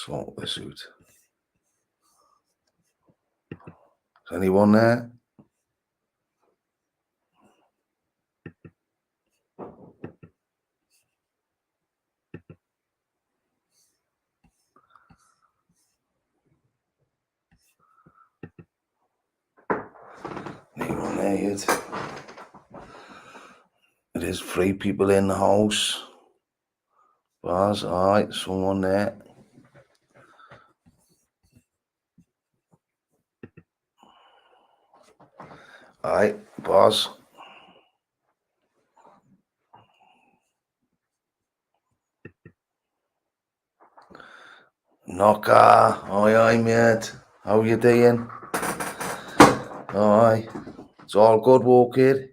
Sort this out. Is anyone there? Anyone there yet? It is 3 people in the house. Bars, alright, someone there. Alright, boss. Knocker, aye, mate. How you doing? Aye, it's all good, whoa, kid.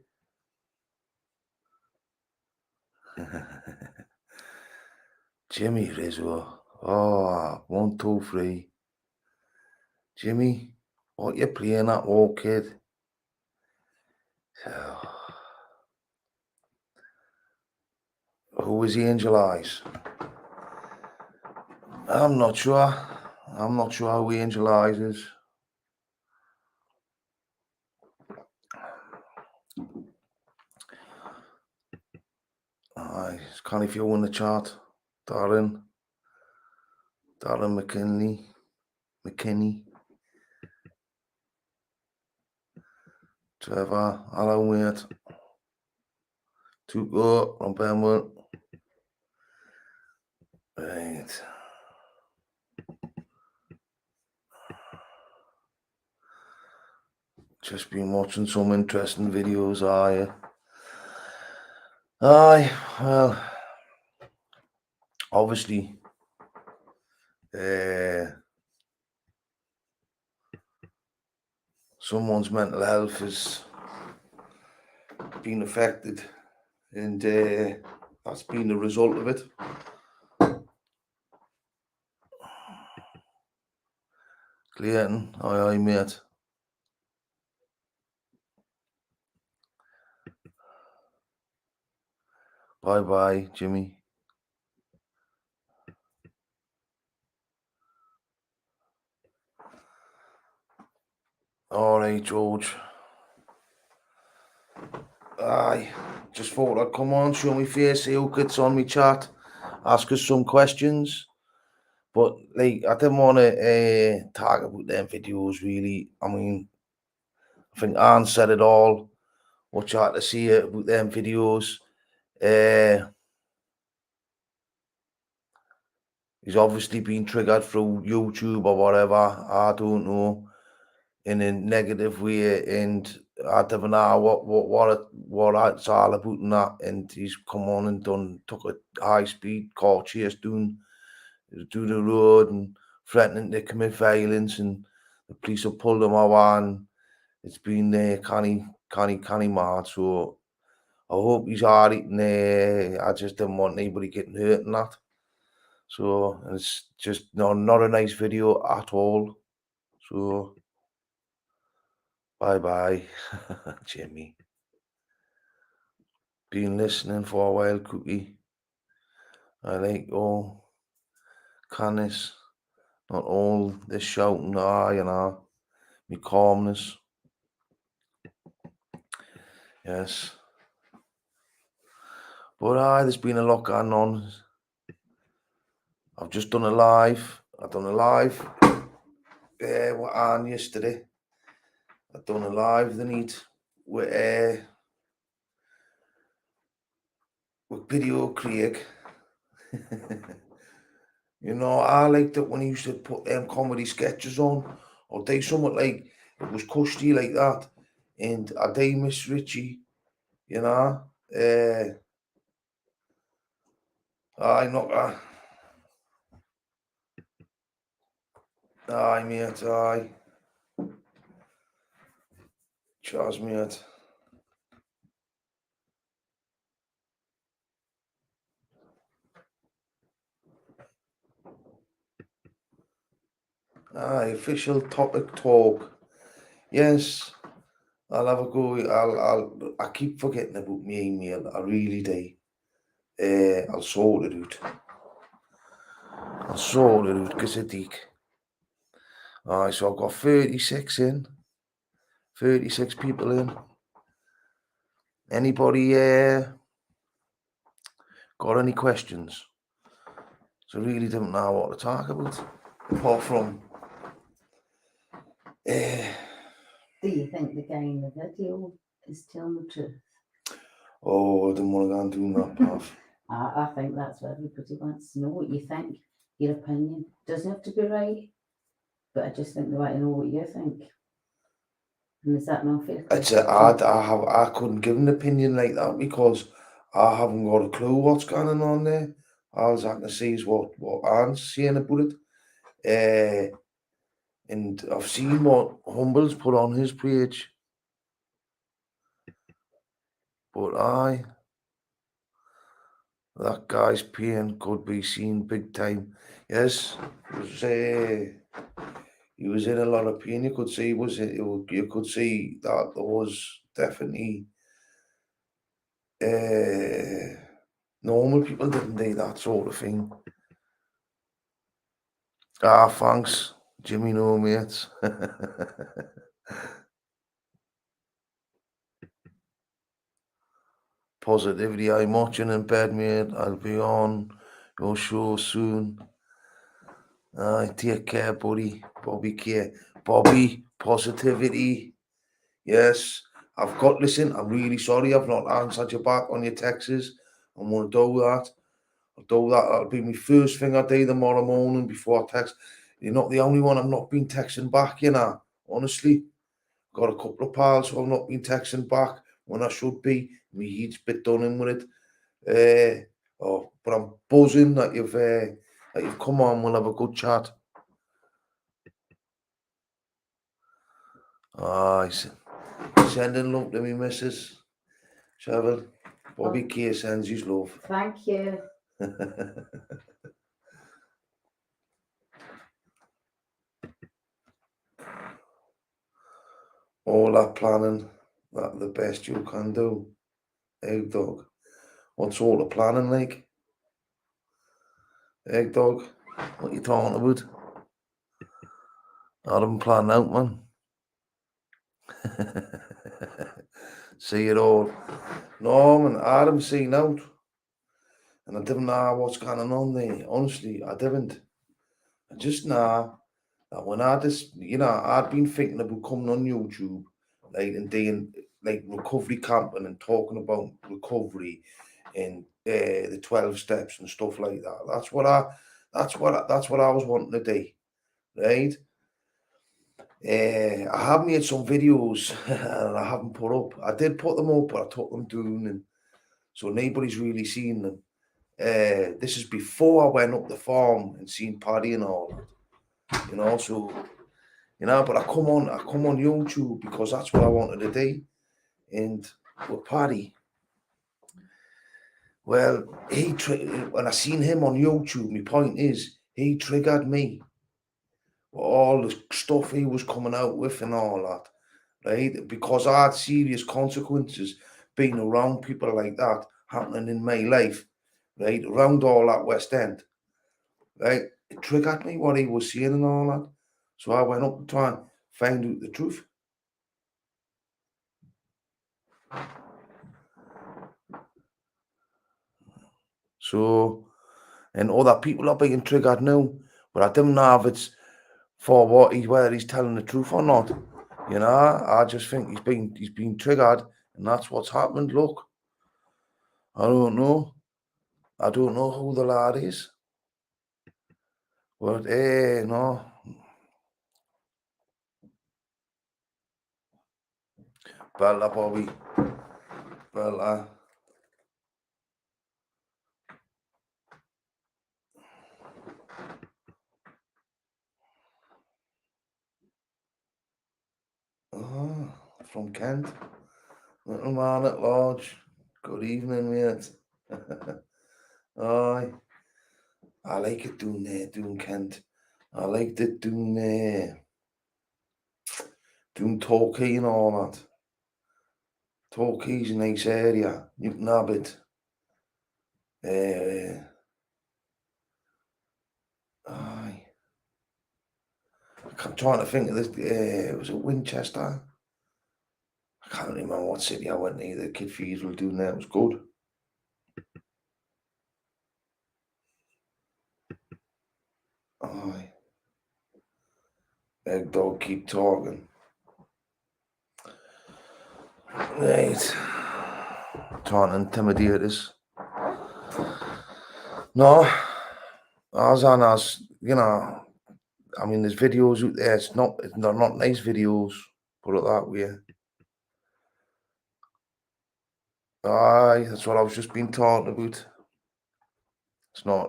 Jimmy Rizzo. Oh, 1, 2, 3. Jimmy, what you playing at, whoa, kid? Who is Angel Eyes? I'm not sure. I'm not sure who Angel Eyes is. Aye, it's Connie Few in the chat. Darren McKinney. Trevor, hello, mate. Tuco from Penwood. Right. Just been watching some interesting videos, aye, well, obviously, someone's mental health has been affected, and that's been the result of it. Clayton, aye, mate. Bye, Jimmy. All right, George. Aye, just thought I'd come on, show me face, see who gets on me chat, ask us some questions. But like, I didn't want to talk about them videos really. I mean, I think Anne said it all. What you had to see about them videos. He's obviously been triggered through YouTube or whatever. I don't know, in a negative way, and I don't know what it's all about and that. And he's come on and took a high speed car chase down the road and threatening to commit violence, and the police have pulled him over, and it's been canny mad. So I hope he's alright, and I just didn't want anybody getting hurt and that. So it's just not a nice video at all. So bye, Jimmy. Been listening for a while, Cookie. I like Canis, not all this shouting, me calmness. Yes. But there's been a lot going on. I've just done a live. I've done a live with Anne yesterday. I've done a live the night with Video Craig. You know, I liked it when he used to put them comedy sketches on, or do something like it was cushy like that. And I do miss Richie, you know. I not aye, mate, aye. Cheers, mate. Aye, official topic talk. Yes, I'll have a go. I keep forgetting about my email. I really do. I'll sort it out. I saw the Rutger Sadiq. Aye, so I've got 36 in. 36 people in. Anybody got any questions? So I really don't know what to talk about. Apart from Do you think the guy in the video is telling the truth? oh, I don't want to go and do that path. I think that's what everybody wants to know, what you think, your opinion. Doesn't have to be right, but I just think they want to know what you think. And is that not fair? It's I couldn't give an opinion like that because I haven't got a clue what's going on there. All I can see is what Anne's saying about it. And I've seen what Humble's put on his page. But that guy's pain could be seen big time. Yes, he was in a lot of pain. You could see you could see that there was definitely normal people didn't do that sort of thing. Thanks, Jimmy. No mates. Positivity. I'm watching in bed, mate. I'll be on your show soon. Take care, buddy. Bobby care. Bobby, positivity. Yes. Listen, I'm really sorry I've not answered you back on your texts. I'm going to do that. I'll do that. That'll be my first thing I do tomorrow morning before I text. You're not the only one I've not been texting back, you know. Honestly. Got a couple of pals who I've not been texting back when I should be. My heat's a bit done in with it. But I'm buzzing that you've come on. We'll have a good chat. Sending love to me, missus. Cheryl. Bobby K sends his love. Thank you. All that planning, that the best you can do. Egg dog. What sort of planning like? Egg dog. What you talking about? I haven't planned out, man. See it all. No, man, I haven't seen out. And I didn't know what's going on there. Honestly, I didn't. I just know that when I'd been thinking about coming on YouTube, like, and doing like recovery camping and talking about recovery and the 12 steps and stuff like that. That's what I was wanting to do, right? I have made some videos and I haven't put up. I did put them up, but I took them down, and so nobody's really seen them. This is before I went up the farm and seen Paddy and all that, so but I come on YouTube because that's what I wanted to do. And with Paddy, well, when I seen him on YouTube, my point is he triggered me with all the stuff he was coming out with and all that, right? Because I had serious consequences being around people like that happening in my life, right? Around all that West End, right? It triggered me what he was saying and all that. So I went up to try and find out the truth. So, and other people are being triggered now, but I don't know if it's for whether he's telling the truth or not. I just think he's been triggered, and that's what's happened. Look, I don't know. I don't know who the lad is, but no. Bella, Bobby. Bella. Oh, from Kent. Little man at large. Good evening, mate. Aye. I like it doing Kent. I liked it doing Torquay and all that. Torquay's a nice area. Newton Abbot. I'm trying to think of this. Was it Winchester? I can't remember what city I went to. The cathedral doing there. It was good. Aye. Egg dog, keep talking. Right. Trying to intimidate us. No. As you know, I mean, there's videos out there. They're not nice videos. Put it that way. Aye, that's what I was just been talking about.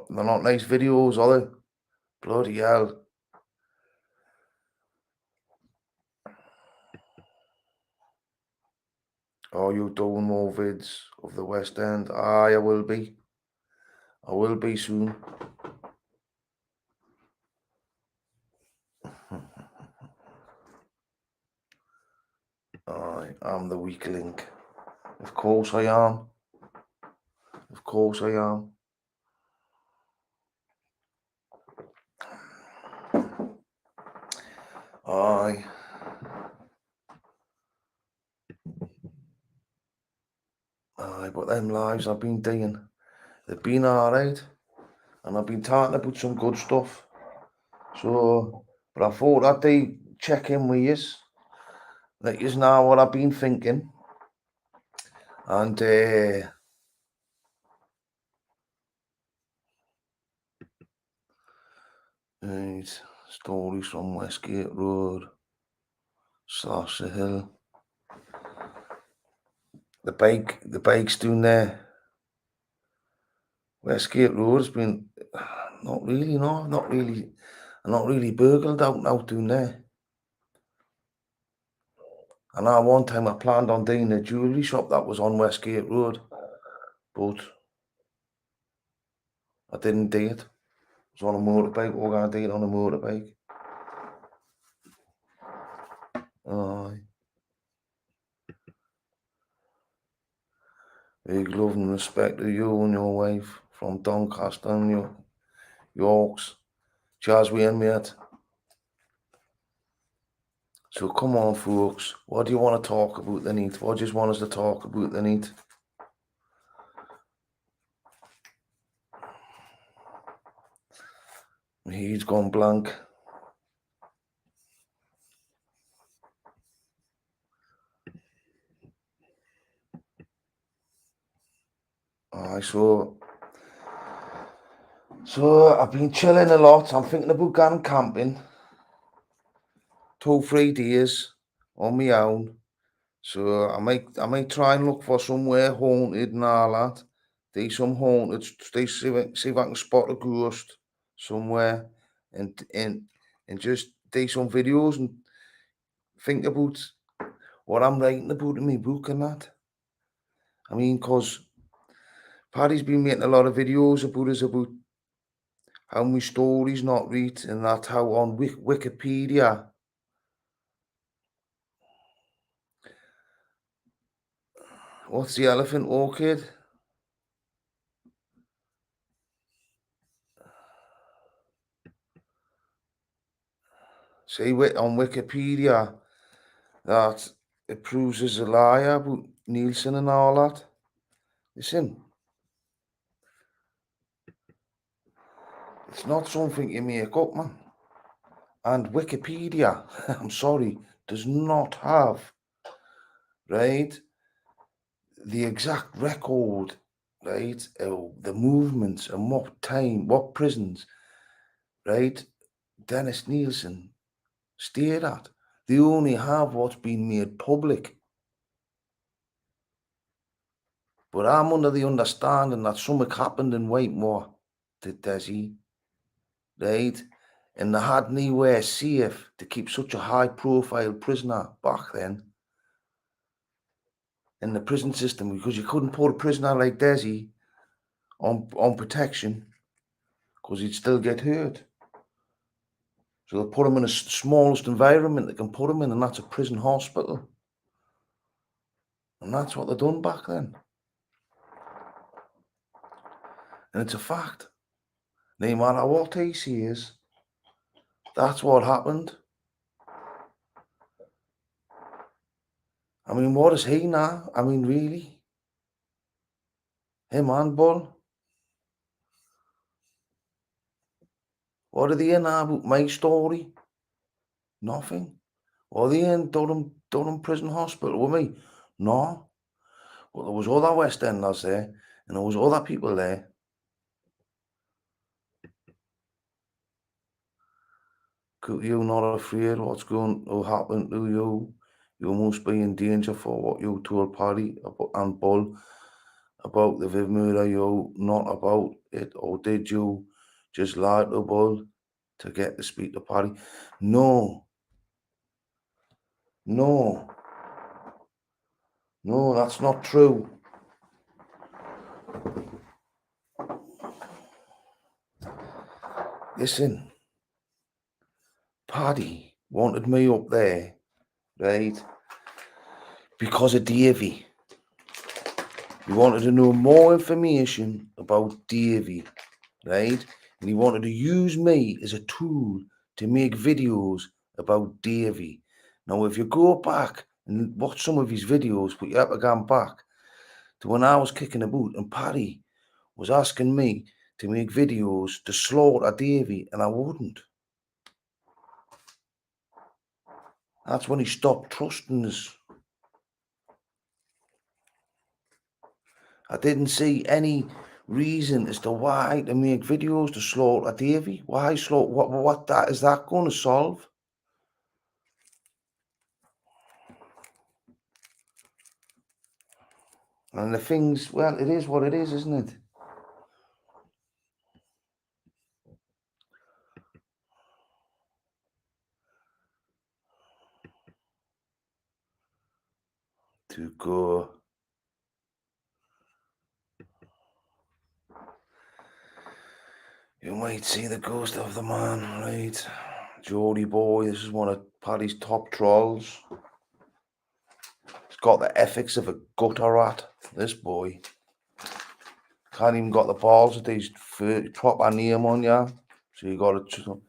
They're not nice videos, are they? Bloody hell. Oh, you doing more vids of the West End? Aye, I will be. I will be soon. Aye, I'm the weak link. Of course I am. Of course I am. Aye. Aye, but them lives I've been doing, they've been alright. And I've been talking about some good stuff. So, but I thought I'd check in with yous. Let yous know what I've been thinking. And right, stories from Westgate Road, Slasher Hill. The bike's doing there. Westgate Road's been not really burgled out doing there. And I one time I planned on doing a jewellery shop that was on Westgate Road, but I didn't do it. It was on a motorbike. We're gonna do it on a motorbike. Aye. Big love and respect to you and your wife from Doncaster and Yorks. Cheers, Wayne, mate. So come on, folks. What do you want to talk about the need? What do you just want us to talk about the need? He's gone blank. Aye, so I've been chilling a lot. I'm thinking about going camping. 2-3 days on my own. So I might try and look for somewhere haunted and all that. Do some haunted. See if I can spot a ghost somewhere, and just do some videos and think about what I'm writing about in my book and that. I mean, cause Paddy's been making a lot of videos about how my story's not right, and that how on Wikipedia. What's the elephant orchid? Say on Wikipedia that it proves as a liar about Nielsen and all that. Listen, it's not something you make up, man. And Wikipedia, I'm sorry, does not have, right, the exact record, right, the movements and what time, what prisons, right, Dennis Nielsen stayed at. They only have what's been made public. But I'm under the understanding that something happened in Whitemore to Desi, right? And they had anywhere safe to keep such a high profile prisoner back then in the prison system, because you couldn't put a prisoner like Desi on protection because he'd still get hurt. So they put him in the smallest environment they can put him in, and that's a prison hospital. And that's what they done back then. And it's a fact. No matter what he says, that's what happened. I mean, what is he now? I mean, really? Him and Bull? What are they in now about my story? Nothing. Are they in Durham Prison Hospital with me? No. Well, there was other West Enders there, and there was other people there. You're not afraid what's going to happen to you. You must be in danger for what you told Paddy and Bull about the Viv murder. You not about it, or did you just lie to Bull to get to speak to Paddy? No, no, no, that's not true. Listen, Paddy wanted me up there, right? Because of Davy. He wanted to know more information about Davy, right? And he wanted to use me as a tool to make videos about Davy. Now, if you go back and watch some of his videos, but you have to go back to when I was kicking about and Paddy was asking me to make videos to slaughter Davy, and I wouldn't. That's when he stopped trusting us. I didn't see any reason as to why to make videos to slaughter Davy. Why slaughter? What that is that going to solve? And the things, well, it is what it is, isn't it? To go. You might see the ghost of the man, right? Geordie boy, this is one of Paddy's top trolls. He's got the ethics of a gutter rat, this boy. Can't even got the balls of these proper name on ya. So you got to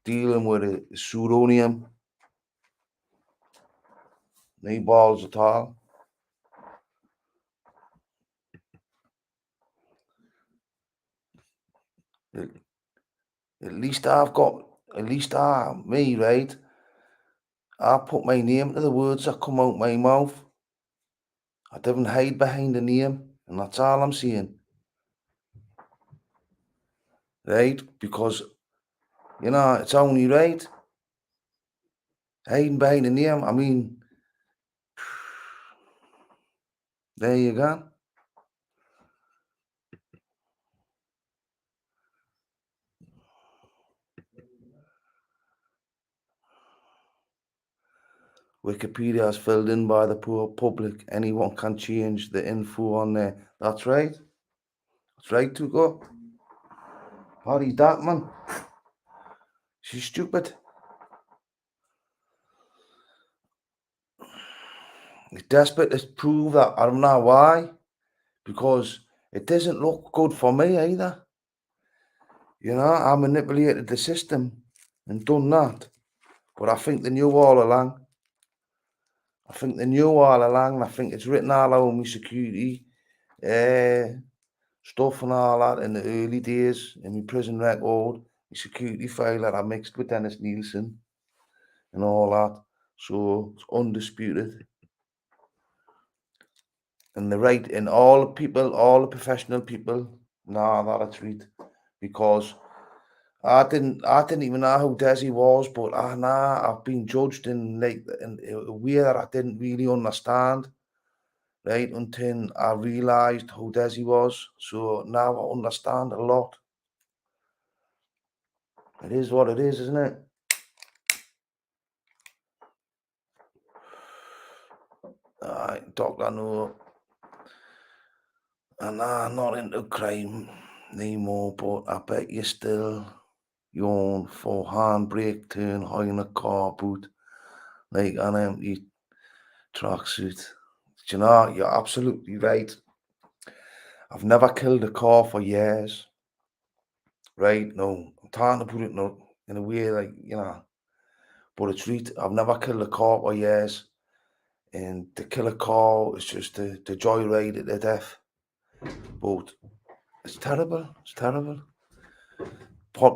deal him with a pseudonym. No balls at all. At least me, right? I put my name to the words that come out my mouth. I didn't hide behind the name, and that's all I'm saying. Right? Because, it's only right. Hiding behind the name, I mean, there you go. Wikipedia is filled in by the poor public. Anyone can change the info on there. That's right. That's right, Tuko. Paddy that, man. She's stupid. He's desperate to prove that. I don't know why. Because it doesn't look good for me either. I manipulated the system and done that. But I think they knew all along. I think it's written all over my security stuff and all that in the early days in my prison record, my security file that I mixed with Dennis Nielsen and all that. So it's undisputed. And the right in all the professional people, that it's right. Because I didn't even know who Desi was, but I've been judged in a way that I didn't really understand, right, until I realised who Desi was. So now I understand a lot. It is what it is, isn't it? Doctor, no. And I'm not into crime anymore, but I bet you still yawn for handbrake turn high in a car boot like an empty tracksuit. You're absolutely right. I've never killed a car for years. Right? No, I'm trying to put it in a way like, but it's right. I've never killed a car for years. and to kill a car is just to joyride it to death. But it's terrible. It's terrible.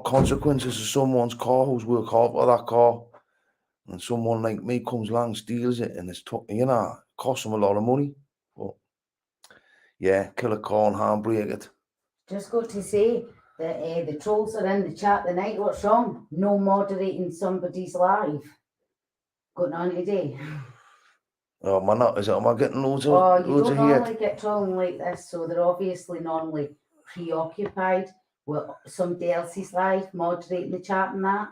Consequences of someone's car who's worked hard for that car, and someone like me comes along, steals it, and it's costs them a lot of money. But yeah, kill a car and handbrake it. Just got to say that the trolls are in the chat tonight. What's wrong? No moderating somebody's live. Going on today. Oh, am I getting loads of Oh, you loads don't of hate? normally get trolling like this, so they're obviously normally preoccupied with somebody else's live, moderating the chat and that.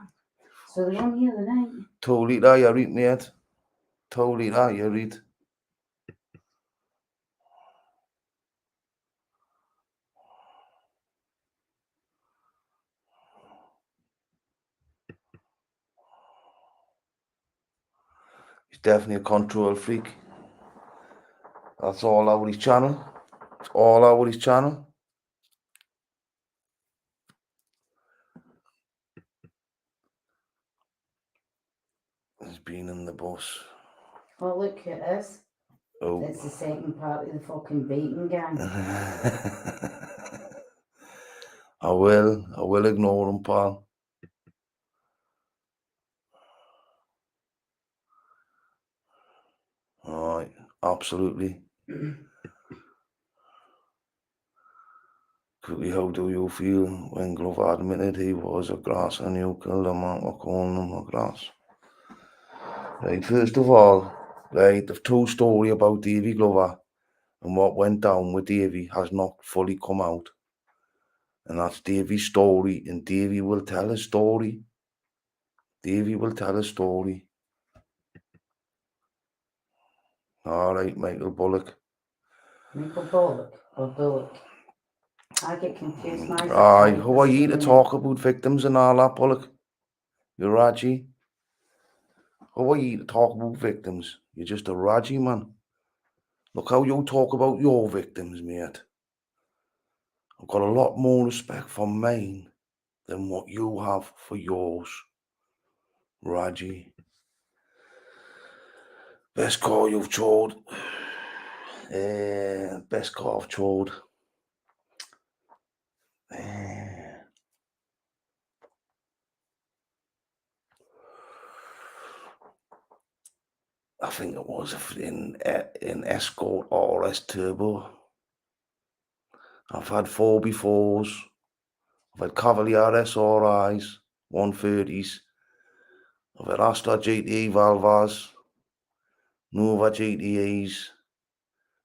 So they're on here tonight. Totally that you're right, mate. Totally that you're right. He's definitely a control freak. That's all over his channel. It's all over his channel. He's been in the bus. Oh, look at this. Oh. It's the second part of the fucking bacon gang. I will ignore him, pal. Alright, absolutely. Quickly, how do you feel when Glover admitted he was a grass and you killed a man for calling him a grass? Right, first of all, right, the true story about Davy Glover and what went down with Davy has not fully come out. And that's Davy's story, and Davy will tell his story. Davy will tell his story. Alright, Michael Bullock. Michael Bullock or Bullock? I get confused. Aye, who are you to talk about victims and all that, Bullock? You're Raji. Who are you to talk about victims? You're just a Raji, man. Look how you talk about your victims, mate. I've got a lot more respect for mine than what you have for yours, Raji. Best call you've chored. Best call I've chored. I think it was in Escort RS Turbo. I've had 4x4s. I've had Cavalier SRIs, 130s. I've had Astra GTE Valvas, Nova GTEs,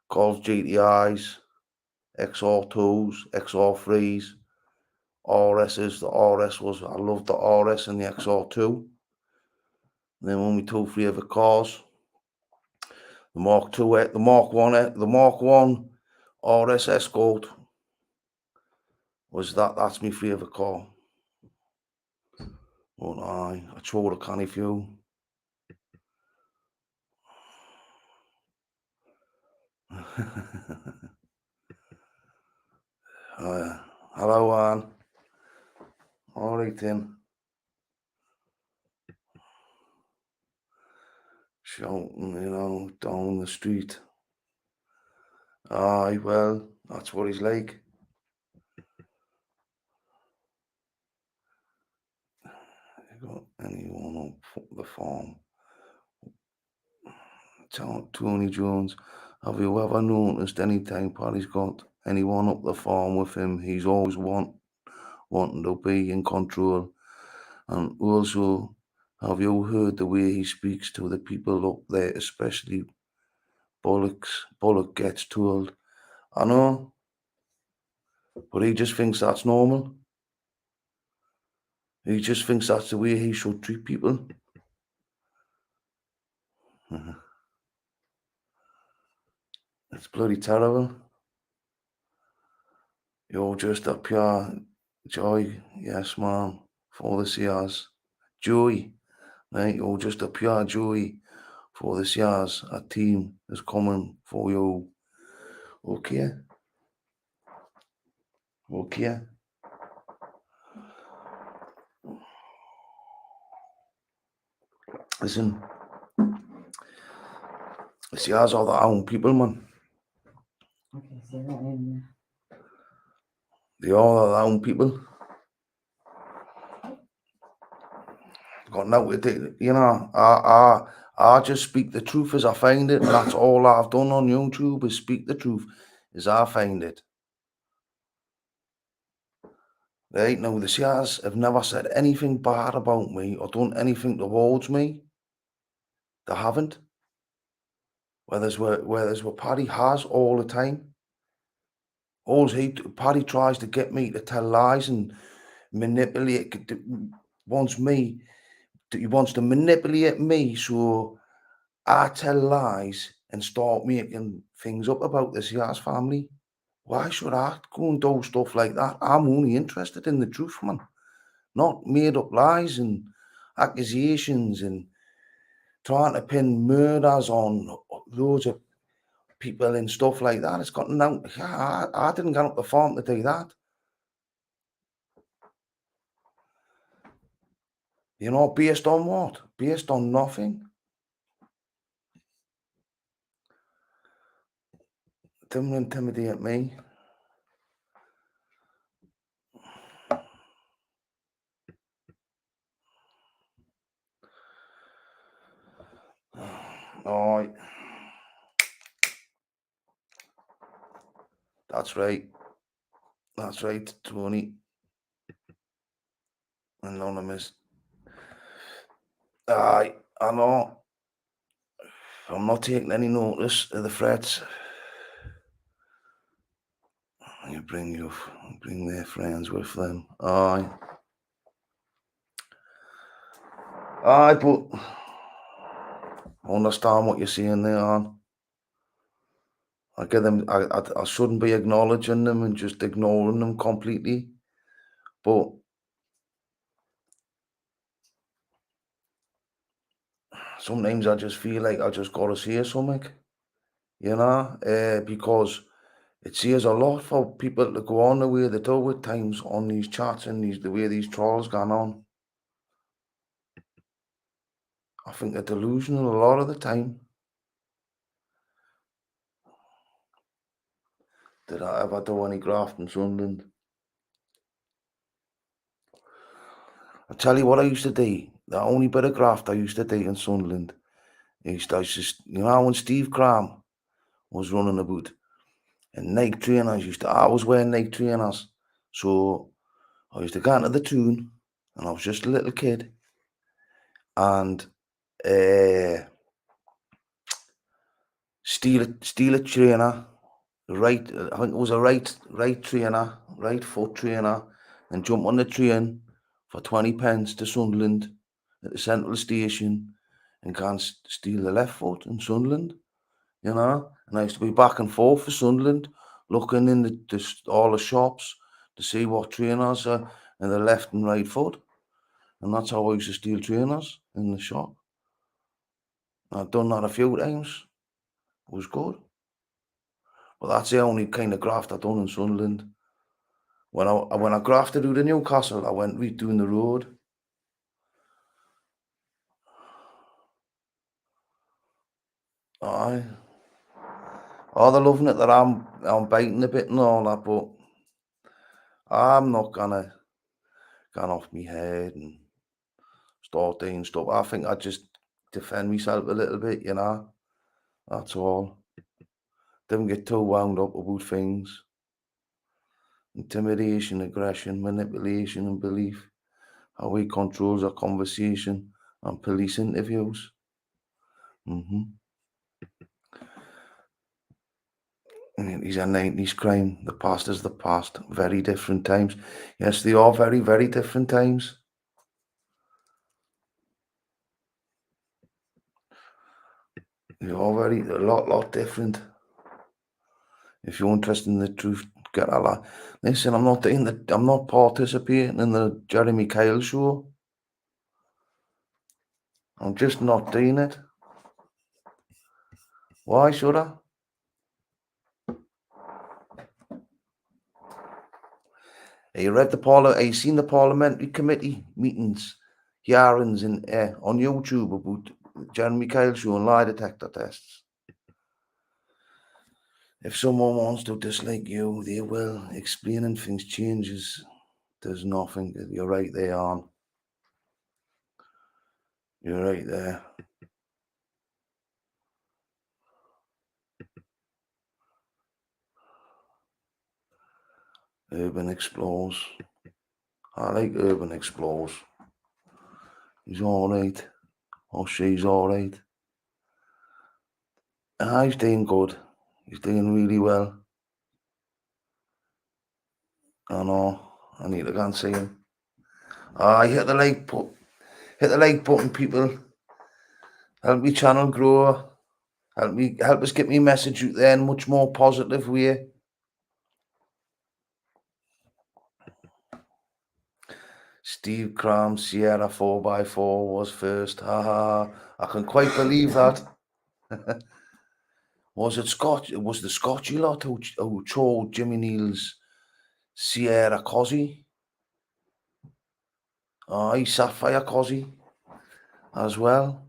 Golf GTIs, XR2s, XR3s, RSs. The RS I loved the RS and the XR2. And then when we 2 favourite cars, the Mark 2, the Mark 1, the Mark 1 RS Escort was that's my favourite car. But I chose a canny few. Hello, Anne. All right then. Shouting, down the street. Aye, well, that's what he's like. You got anyone up the farm? Tony Jones, have you ever noticed any time Paddy's got anyone up the farm with him? He's always wanting to be in control. And also, have you heard the way he speaks to the people up there, especially Bullock gets told? I know, but he just thinks that's normal. He just thinks that's the way he should treat people. It's bloody terrible. You're just a pure joy, yes, ma'am, for this year's joy. Right, you're just a pure joy for this year's. A team is coming for you. Okay. Okay. Listen, The Sears are their own people, man. Okay, say that in They are their own people. Got no, you know, I just speak the truth as I find it, and that's all I've done on YouTube is speak the truth as I find it. Right now, the Sears have never said anything bad about me or done anything towards me. They haven't. Whereas where Paddy has all the time. Paddy tries to get me to tell lies and manipulate. He wants to manipulate me so I tell lies and start making things up about the Sears family. Why should I go and do stuff like that? I'm only interested in the truth, man. Not made up lies and accusations and trying to pin murders on loads of people and stuff like that. It's got no. I didn't get up the farm to do that. You know, based on what? Based on nothing. Didn't intimidate me. All right. That's right. That's right, Tony. Anonymous. I know. I'm not taking any notice of the threats. You bring their friends with them. Aye. But I understand what you're saying there, Anne. I get them. I shouldn't be acknowledging them and just ignoring them completely. But sometimes I just feel like I just gotta say something, you know, because it says a lot for people to go on the way they do at times on these chats and the way these trolls going on. I think they're delusional a lot of the time. Did I ever do any graft in Sunderland? I tell you what I used to do. The only bit of graft I used to do in Sunderland is you know, when Steve Cram was running about and Nike trainers I was wearing Nike trainers. So I used to go into the tune and I was just a little kid and steal a trainer, right? I think it was a right trainer, right foot trainer, and jump on the train for 20 pence to Sunderland at the central station and go and steal the left foot in Sunderland, you know. And I used to be back and forth for Sunderland, looking in all the shops to see what trainers are in the left and right foot. And that's how I used to steal trainers in the shop. I've done that a few times. It was good. But that's the only kind of graft I've done in Sunderland. When I grafted out of Newcastle, I went right down the road. Aye. Oh, they're loving it that I'm biting a bit and all that, but I'm not gonna get off my head and start doing stuff. I think I just defend myself a little bit, you know. That's all. Don't get too wound up about things. Intimidation, aggression, manipulation, and belief. How he controls our conversation and police interviews. These are 90s crime. The past is the past. Very different times. Yes, they are very, very different times. They are a lot different. If you're interested in the truth, get a lot. Listen, I'm not participating in the Jeremy Kyle show. I'm just not doing it. Why should I? Have you seen the parliamentary committee meetings, hearings on YouTube about Jeremy Kyle show and lie detector tests? If someone wants to dislike you, they will. Explaining things changes. There's nothing. You're right there, on. You're right there. Urban Explores. I like Urban Explores. He's alright. Or she's alright. He's doing good. He's doing really well. I know. I need to go and see him. Hit the like button, people. Help me channel grow. Help us get me message out there in much more positive way. Steve Cram, Sierra 4x4 was first. I can quite believe that. Was it Scotch? It was the Scotchy lot who chose Jimmy Neal's Sierra Cozzy. Sapphire Cozzy as well.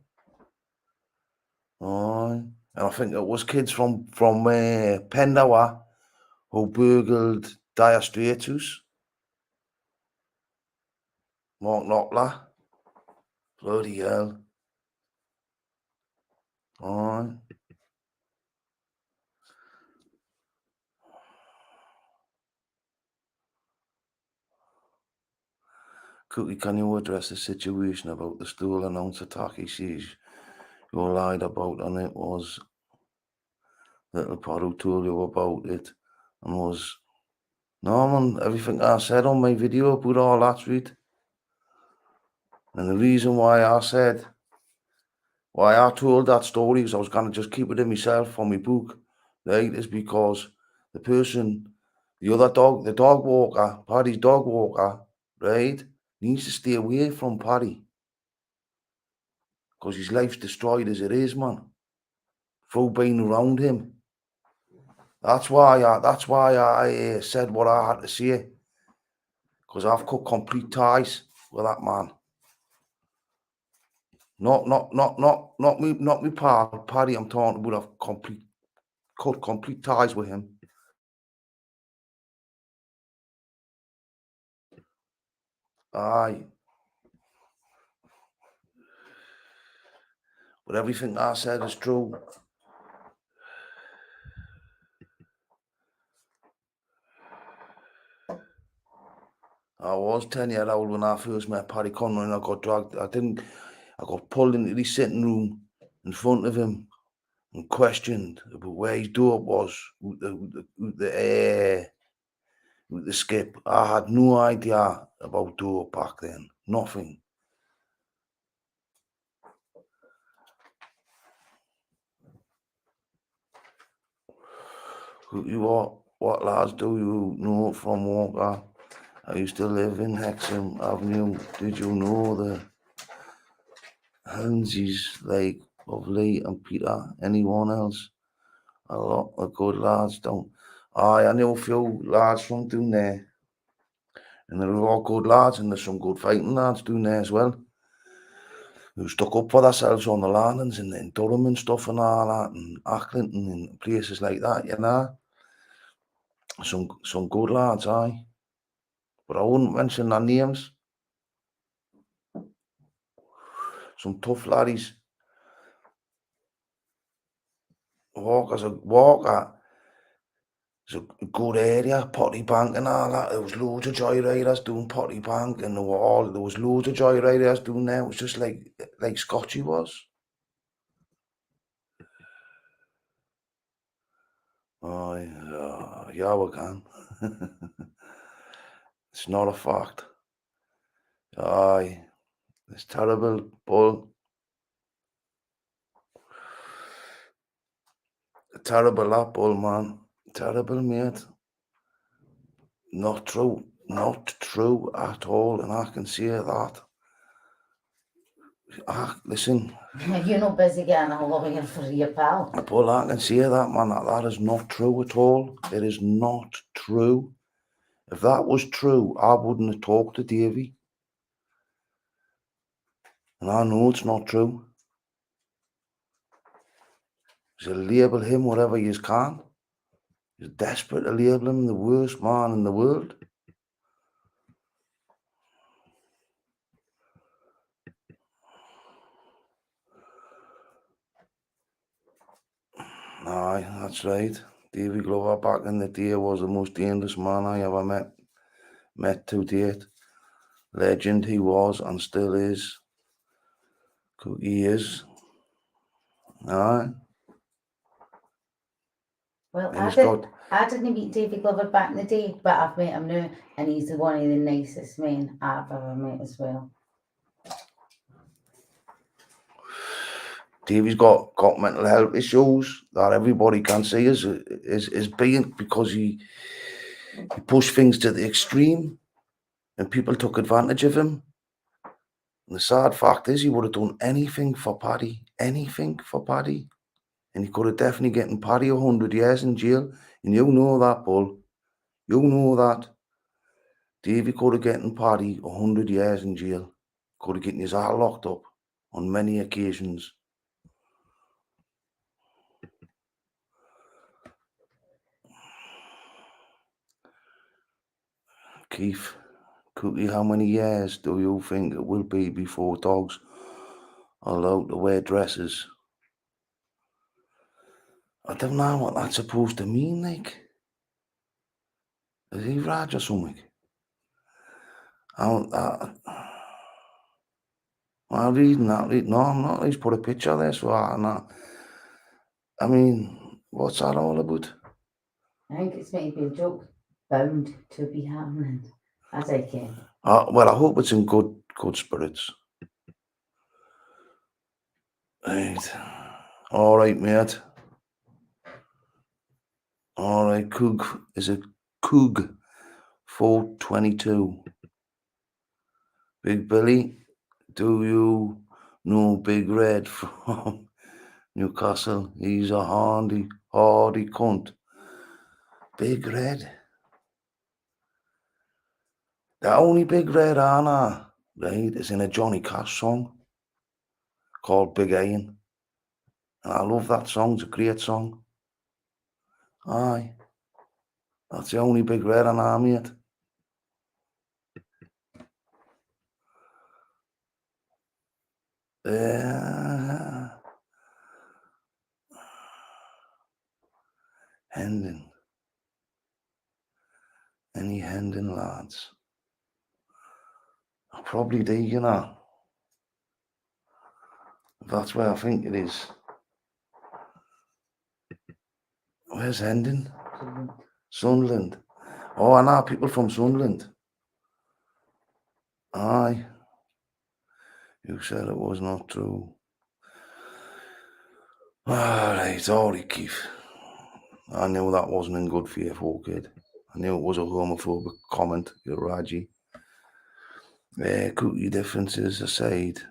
And I think it was kids from Pendawa who burgled Dire Straits. Mark Knopfler. Bloody hell. Cookie, can you address the situation about the stool announce attack? He says you lied about, and it was Little Pod who told you about it, and was no, man, everything I said on my video about all that's right. And the reason why I told that story is I was gonna just keep it in myself for my book, right? Is because the person, the other dog, the dog walker, Paddy's dog walker, right, needs to stay away from Paddy. Because his life's destroyed as it is, man. Through being around him. That's why I said what I had to say. Because I've cut complete ties with that man. Not me pal, Paddy. I'm talking about. I've cut complete ties with him. Aye. But everything I said is true. I was 10-year old when I first met Paddy Conroy and I got dragged. I got pulled into the sitting room in front of him and questioned about where his dope was with the skip. I had no idea about dope back then. Nothing. What lads do you know from Walker? I used to live in Hexham Avenue. Did you know the Hansies like of Lee and Peter? Anyone else? A lot of good lads don't. I know a few lads from down there. And they're all good lads, and there's some good fighting lads down there as well. Who stuck up for themselves on the landings and in Durham and stuff and all that, and Accrington and places like that, you know. Some good lads, aye. But I wouldn't mention their names. Some tough laddies. Walker. It's a good area, Potty Bank and all that. There was loads of joyriders doing Potty Bank, and there was loads of joyriders doing there. It was just like Scotchy was. Oh, yeah, we can. It's not a fact. Aye, it's terrible, Bull. Terrible, that Bull, man. Terrible, mate. Not true at all, and I can say that. Listen. You're not busy getting a lawyer for your pal. Bull, I can say that, man. That is not true at all. It is not true. If that was true, I wouldn't have talked to Davey. And I know it's not true. So label him whatever you can. He's desperate to label him the worst man in the world. Aye, that's right. Davy Glover back in the day was the most dangerous man I ever met to date. Legend he was and still is. Cookie is. Aye. Well, And he's got I didn't meet David Glover back in the day, but I've met him now, and he's one of the nicest men I've ever met as well. Davy's got mental health issues that everybody can see is being because he pushed things to the extreme and people took advantage of him. And the sad fact is he would have done anything for Paddy. Anything for Paddy. And he could have definitely gotten Paddy 100 years in jail. And you know that, Bull. You know that. Davy could have gotten Paddy 100 years in jail. Could have gotten his heart locked up on many occasions. Keith, Cookie, how many years do you think it will be before dogs are allowed to wear dresses? I don't know what that's supposed to mean, like. Is he Raj or something? I'm reading that. No, I'm not. He's put a picture there, so I mean, what's that all about? I think it's meant to be a joke, bound to be happening, as I can. Well, I hope it's in good spirits. Right. All right, mate. All right, Coog. Is it Coog 422? Big Billy, do you know Big Red from Newcastle? He's a hardy cunt. Big Red. The only Big Red I know, right, is in a Johnny Cash song called Big Iron. And I love that song. It's a great song. Aye. That's the only Big Red I know, mate. Hendon. Any Hendon lads? I probably do, you know. That's where I think it is. Where's Hendon? Sunderland. Oh, I know people from Sunderland. Aye. You said it was not true. Alright, alright, Keith. I knew that wasn't in good faith, kid. I knew it was a homophobic comment, you're Raji. Cookie differences aside,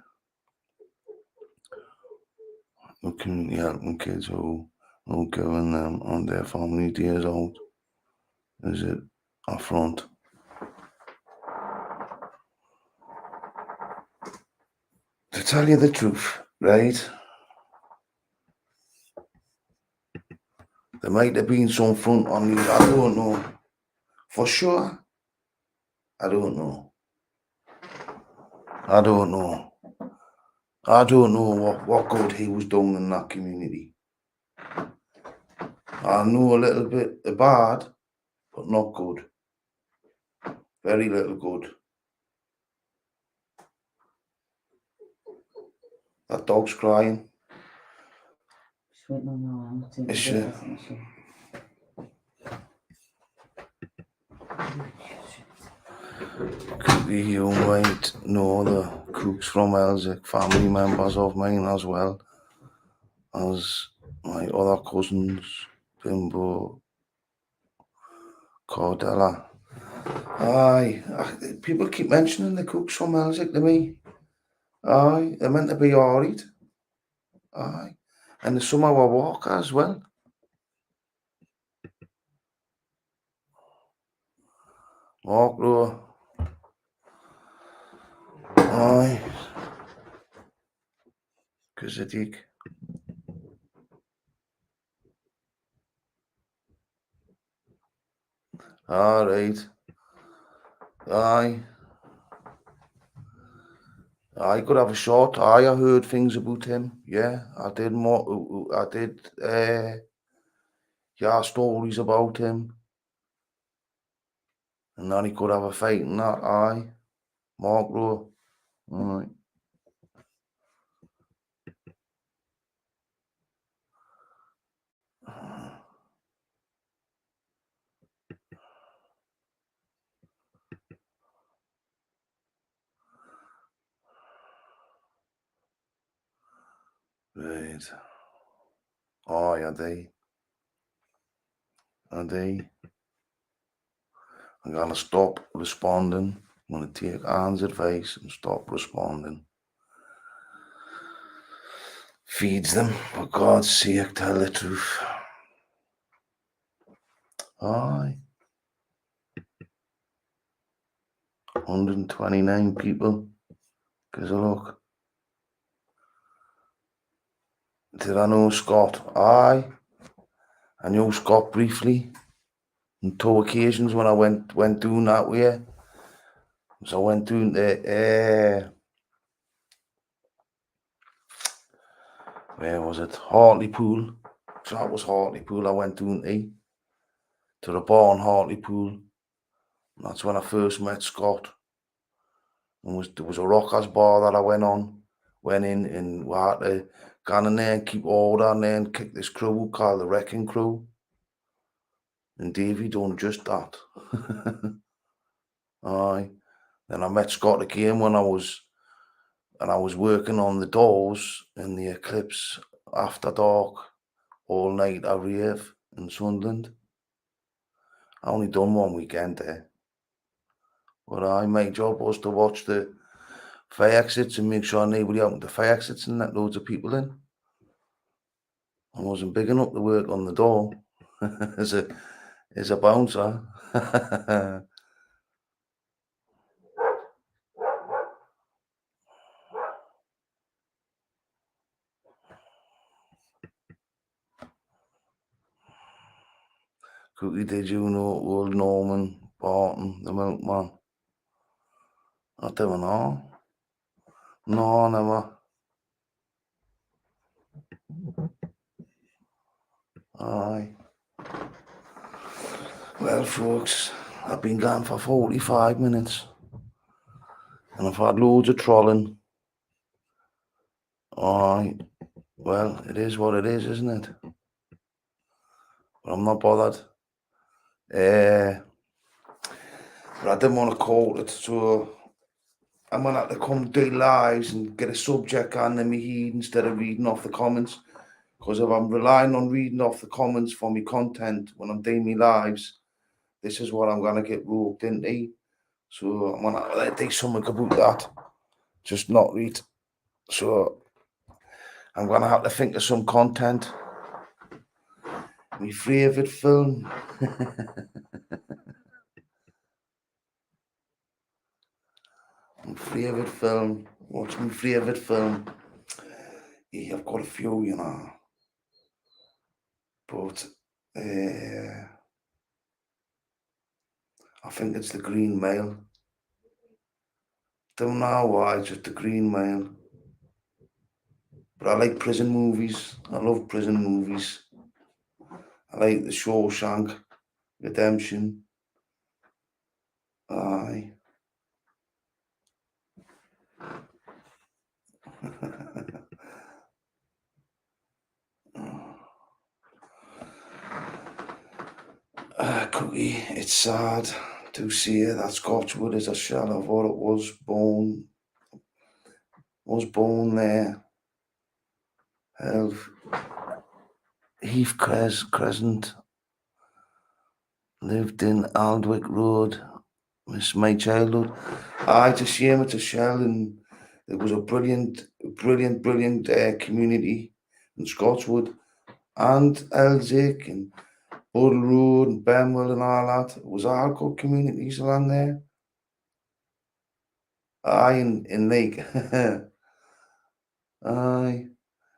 the community helping kids who are giving them on their family days out. Is it affront? To tell you the truth, right? There might have been some front on you. I don't know. For sure. I don't know. I don't know what good he was doing in that community. I know a little bit bad, but not good. Very little good. That dog's crying. Is she? You might know the Cooks from Elsick, family members of mine as well as my other cousins, Bimbo, Cordella. Aye, people keep mentioning the Cooks from Elsick to me. Aye, they're meant to be alright. Aye, and some of our walk as well. Walk though. Aye. Cause All right. Aye. I could have a short. I heard things about him. Yeah, I did more. I did. Yeah, stories about him, and then he could have a fight in that. Aye, Mark Rowe. Aye. Right. Aye, are they? Are they? I'm gonna stop responding. I'm gonna take Anne's advice and stop responding. Feeds them, for God's sake, tell the truth. Aye. 129 people. Gives a look. Did I know Scott? Aye. I knew Scott briefly on 2 occasions when I went doing that way. So I went doing the where was it? Hartlepool. So that was Hartlepool. I went doing to the bar in Hartlepool. And that's when I first met Scott. And there was a rockers bar that I went in and we had to go in there and keep order and then kick this crew called the Wrecking Crew. And Davey done just that. Aye. Then I met Scott again when I was working on the doors in the Eclipse after dark all night at rave in Sunderland. I only done one weekend there. But my job was to watch the fire exits and make sure nobody opened the fire exits and let loads of people in. I wasn't big enough to work on the door as a bouncer. Cookie, did you know old Norman Barton, the milkman? I don't know. No, never. Aye. Well, folks, I've been gone for 45 minutes. And I've had loads of trolling. Aye. Well, it is what it is, isn't it? But I'm not bothered. But I didn't want to quote it, so I'm going to have to come do lives and get a subject on in my head instead of reading off the comments. Because if I'm relying on reading off the comments for my content when I'm doing my lives, this is what I'm going to get roped into. So I'm going to do something about that. Just not read. So I'm going to have to think of some content. My favourite film. My favourite film. What's my favourite film? Yeah, I've got a few, you know. But I think it's The Green Mile. Don't know why, just The Green Mile. But I like prison movies. I love prison movies. I like The Shawshank Redemption. Aye. Cookie, it's sad to see that Scotchwood is a shell of what it was born there. Heath Crescent, lived in Aldwick Road, miss my childhood. It's a shame it's a shell, and it was a brilliant community in Scotchwood and Elsick and Buddle Road and Benwell and all that. It was all good communities along there. In Lake.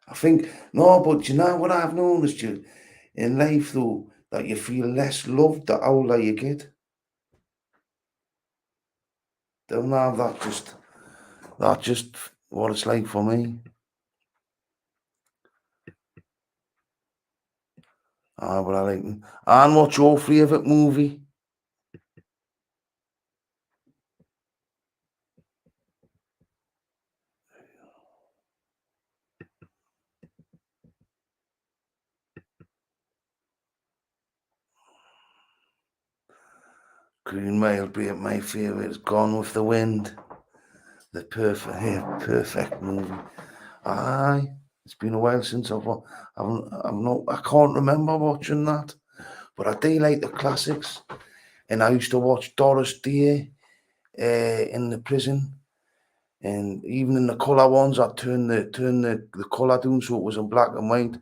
I think, no, but you know what I've noticed, you in life though, that you feel less loved the older you get. Don't have that just what it's like for me. But I like them. And what's your favourite movie? Green Mile be my favourite. It's Gone with the Wind. The perfect movie. Aye, it's been a while since I can't remember watching that, but I do like the classics. And I used to watch Doris Day in the prison, and even in the colour ones, I turned the colour down so it was in black and white,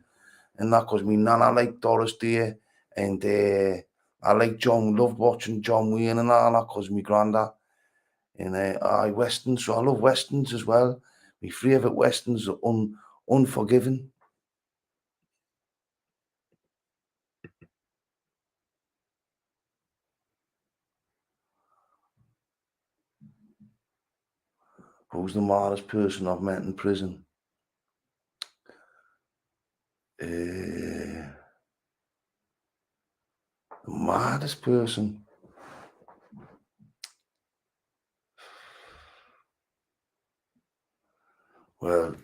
and that because me nana liked Doris Day, and I loved watching John Wayne and all that because my granda. And westerns, so I love westerns as well. My favourite westerns are Unforgiven. Who's the maddest person I've met in prison? The maddest person. Well,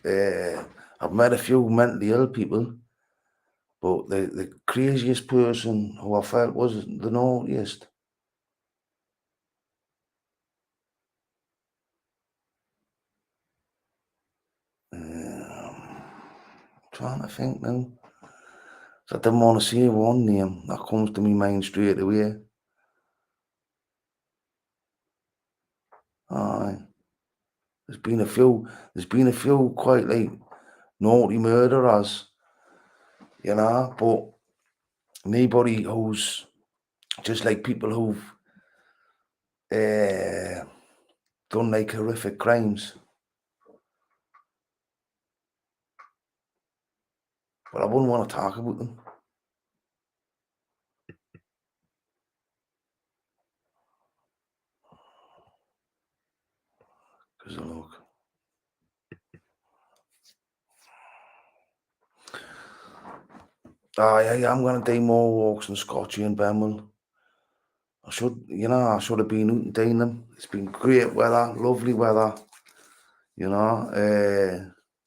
I've met a few mentally ill people, but the craziest person who I felt was the naughtiest. Trying to think now. So I didn't want to say one name that comes to my mind straight away. Aye. There's been a few quite like naughty murderers, but anybody who's just like people who've done like horrific crimes. But I wouldn't want to talk about them. Because of look. I'm going to do more walks in Scotchy and Benwell. I should have been out and doing them. It's been great weather, lovely weather.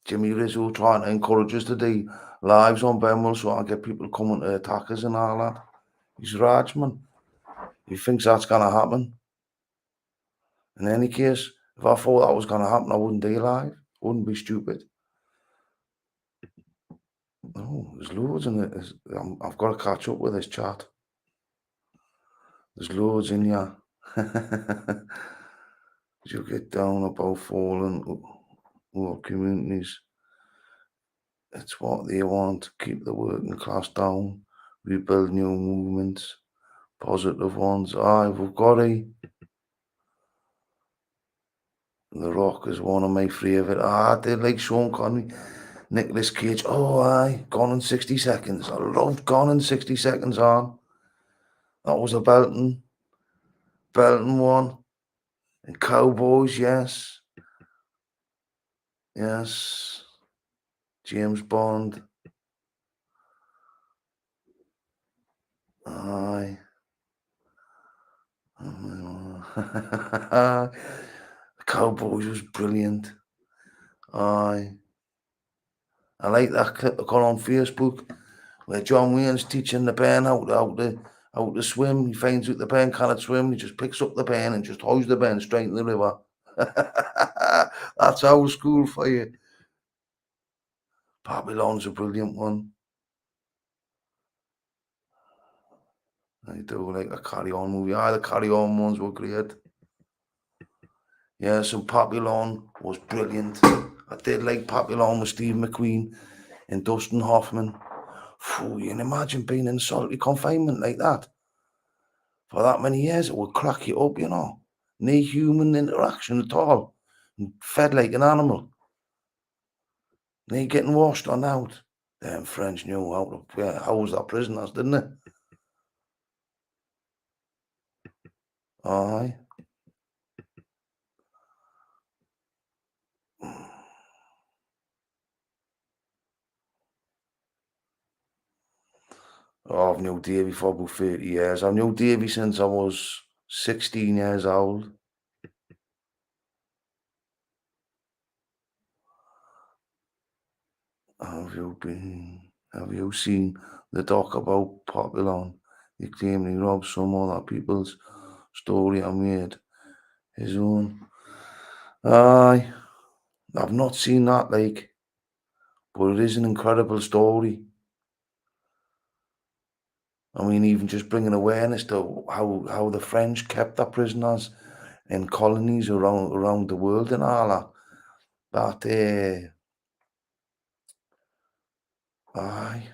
Jimmy Rizzo trying to encourage us to do lives on Benwell so I get people coming to attack us and all that. He's Raj, man. He thinks that's going to happen. In any case, if I thought that was going to happen, I wouldn't do live. Wouldn't be stupid. No, there's loads in it. I've got to catch up with this chat. There's loads in here. You get down about fallen communities. It's what they want to keep the working class down, rebuild new movements, positive ones. We've got to. The Rock is one of my favourite. I did like Sean Connery. Nicolas Cage. Gone in 60 Seconds. I loved Gone in 60 Seconds on. That was a belting one. And Cowboys, yes. Yes. James Bond. Aye. Cowboys was brilliant. Aye. I like that clip I got on Facebook where John Wayne's teaching the Ben how to swim. He finds out the Ben cannot swim. He just picks up the Ben and just hoists the Ben straight in the river. That's old school for you. Babylon's a brilliant one. I do like a Carry On movie. The Carry On ones were great. Yeah, so Papillon was brilliant. I did like Papillon with Steve McQueen and Dustin Hoffman. You can imagine being in solitary confinement like that for that many years. It would crack you up, No human interaction at all. Fed like an animal. No getting washed on out. Them French knew how was that prisoners, didn't they? Aye. Oh, I've known Davey for about 30 years. I've known Davey since I was 16 years old. Have you seen the doc about Populon? He claimed he robbed some other people's story and made his own. Aye, I've not seen that, like, but it is an incredible story. I mean, even just bringing awareness to how the French kept their prisoners in colonies around the world and all that. Aye,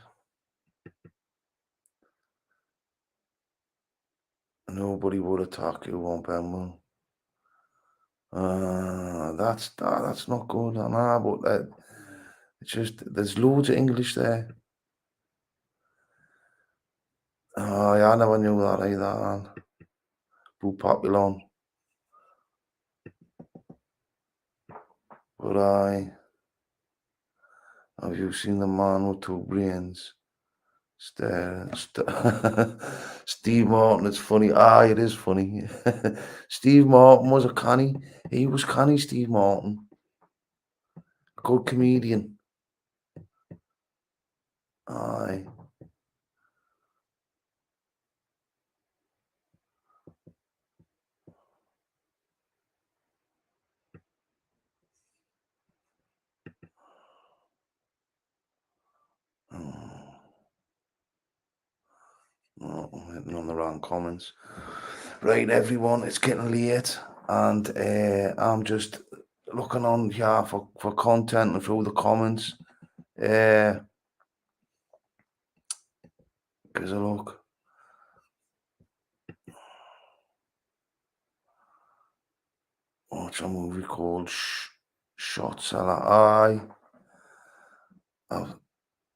nobody would attack you on Penwell. That's not good. Nah, but it's just there's loads of English there. I never knew that either. Boo Populon. But have you seen the man with two brains? Steve Martin, it's funny. It is funny. Steve Martin was a canny. He was canny, Steve Martin. Good comedian. Aye. Oh, I'm hitting on the wrong comments. Right, everyone, it's getting late, and I'm just looking on here for content and through the comments. Because look. Watch a movie called Shot Seller.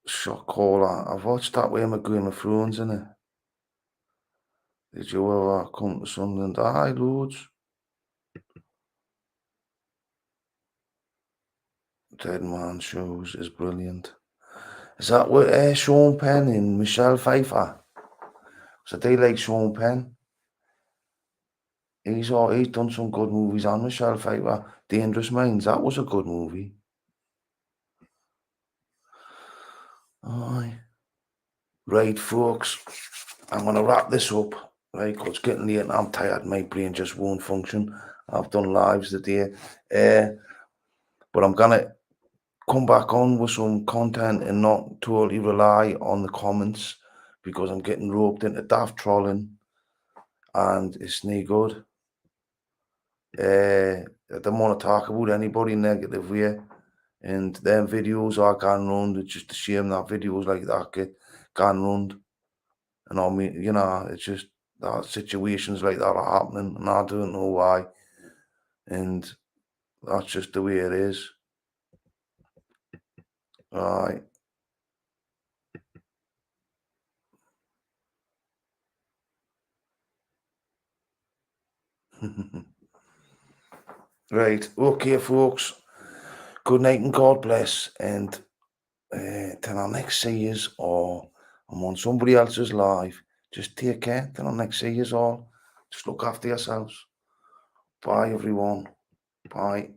Shot Caller. I've watched that with my Game of Thrones in it. Did you ever come to Sunderland? Loads. Dead Man Shows is brilliant. Is that with Sean Penn and Michelle Pfeiffer? So they like Sean Penn. He's done some good movies, and Michelle Pfeiffer. Dangerous Minds, that was a good movie. Aye. Right, folks, I'm going to wrap this up, right, 'cause it's getting late and I'm tired. My brain just won't function. I've done lives today. But I'm going to come back on with some content and not totally rely on the comments, because I'm getting roped into daft trolling and it's no good. I don't want to talk about anybody negative way, and them videos are gone round. It's just a shame that videos like that get gone round. And I mean, it's just that situations like that are happening, and I don't know why. And that's just the way it is. Right. Right. Okay, folks. Good night and God bless. And till our next see yous, or I'm on somebody else's live. Just take care. Till our next see yous all. Just look after yourselves. Bye, everyone. Bye.